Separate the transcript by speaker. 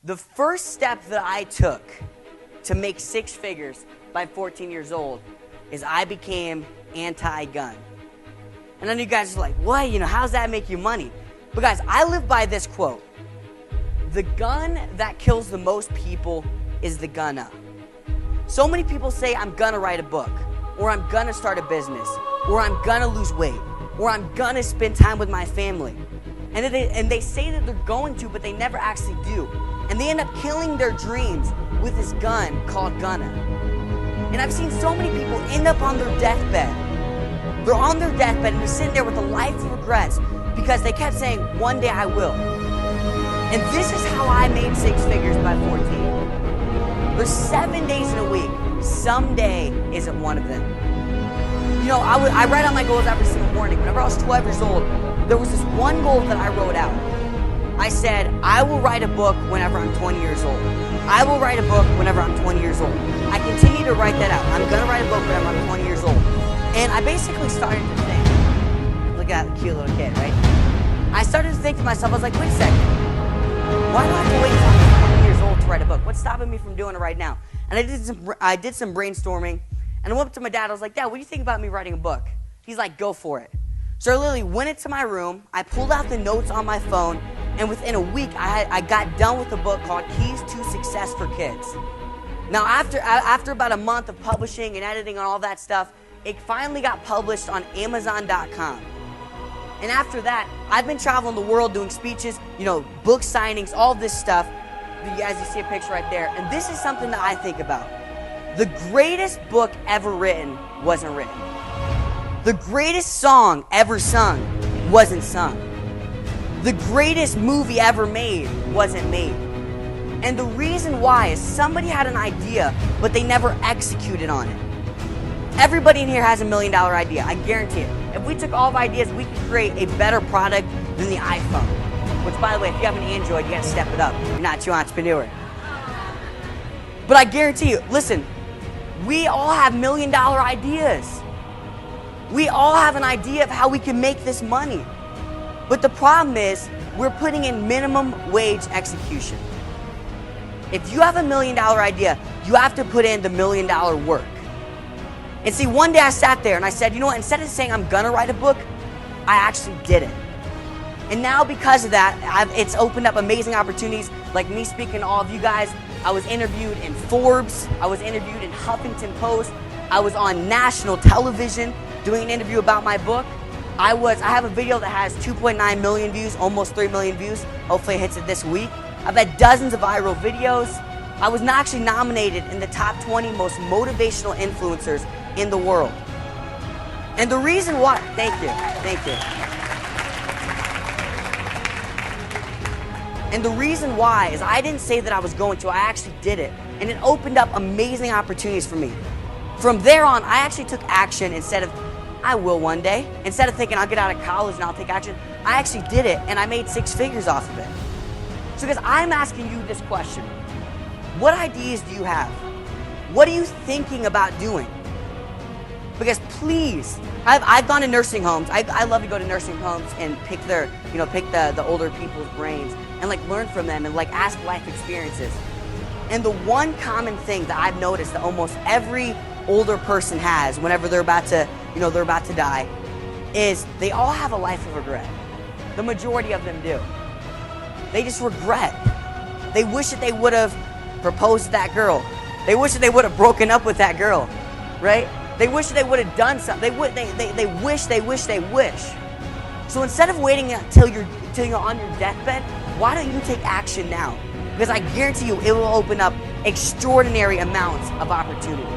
Speaker 1: The first step that I took to make six figures by 14 years old is I became anti-gun. And I know you guys are like, what? How's that make you money? But guys, I live by this quote. The gun that kills the most people is the gunna. So many people say, I'm gonna write a book, or I'm gonna start a business, or I'm gonna lose weight, or I'm gonna spend time with my family. And they say that they're going to, but they never actually do. And they end up killing their dreams with this gun called gunna. And I've seen so many people end up on their deathbed. They're on their deathbed and they're sitting there with a life of regrets because they kept saying, one day I will. And this is how I made six figures by 14. There's 7 days in a week. Someday isn't one of them. I write out my goals every single morning. Whenever I was 12 years old, there was this one goal that I wrote out. I said, I will write a book whenever I'm 20 years old. I will write a book whenever I'm 20 years old. I continue to write that out. I'm going to write a book whenever I'm 20 years old. And I basically started to think, look at that cute little kid, right? I started to think to myself, I was like, wait a second. Why do I have to wait until I'm 20 years old to write a book? What's stopping me from doing it right now? And I did some brainstorming. And I went up to my dad. I was like, Dad, what do you think about me writing a book? He's like, go for it. So I literally went into my room. I pulled out the notes on my phone. And within a week, I got done with a book called Keys to Success for Kids. Now, after about a month of publishing and editing and all that stuff, it finally got published on Amazon.com. And after that, I've been traveling the world doing speeches, book signings, all this stuff. As you see a picture right there. And this is something that I think about. The greatest book ever written wasn't written. The greatest song ever sung wasn't sung. The greatest movie ever made wasn't made. And the reason why is somebody had an idea, but they never executed on it. Everybody in here has $1 million idea, I guarantee it. If we took all of ideas, we could create a better product than the iPhone. Which, by the way, if you have an Android, you gotta step it up. You're not a true entrepreneur. But I guarantee you, listen, we all have $1 million ideas. We all have an idea of how we can make this money. But the problem is, we're putting in minimum wage execution. If you have $1 million idea, you have to put in the $1 million work. And see, one day I sat there and I said, you know what, instead of saying I'm gonna write a book, I actually did it. And now because of that, it's opened up amazing opportunities, like me speaking to all of you guys. I was interviewed in Forbes, I was interviewed in Huffington Post, I was on national television doing an interview about my book. I have a video that has 2.9 million views, almost 3 million views. Hopefully it hits it this week. I've had dozens of viral videos. I was actually nominated in the top 20 most motivational influencers in the world. And the reason why, thank you. And the reason why is I didn't say that I was going to, I actually did it. And it opened up amazing opportunities for me. From there on, I actually took action instead of, I will one day. Instead of thinking I'll get out of college and I'll take action, I actually did it and I made six figures off of it. So guys, I'm asking you this question. What ideas do you have? What are you thinking about doing? Because please, I've gone to nursing homes. I love to go to nursing homes and pick the older people's brains and learn from them and ask life experiences. And the one common thing that I've noticed that almost every older person has whenever they're about to die is they all have a life of regret. The majority of them do. They just regret. They wish that they would have proposed to that girl. They wish that they would have broken up with that girl, right? They wish that they would have done something. They wish. So instead of waiting until you're on your deathbed, why don't you take action now? Because I guarantee you it will open up extraordinary amounts of opportunities.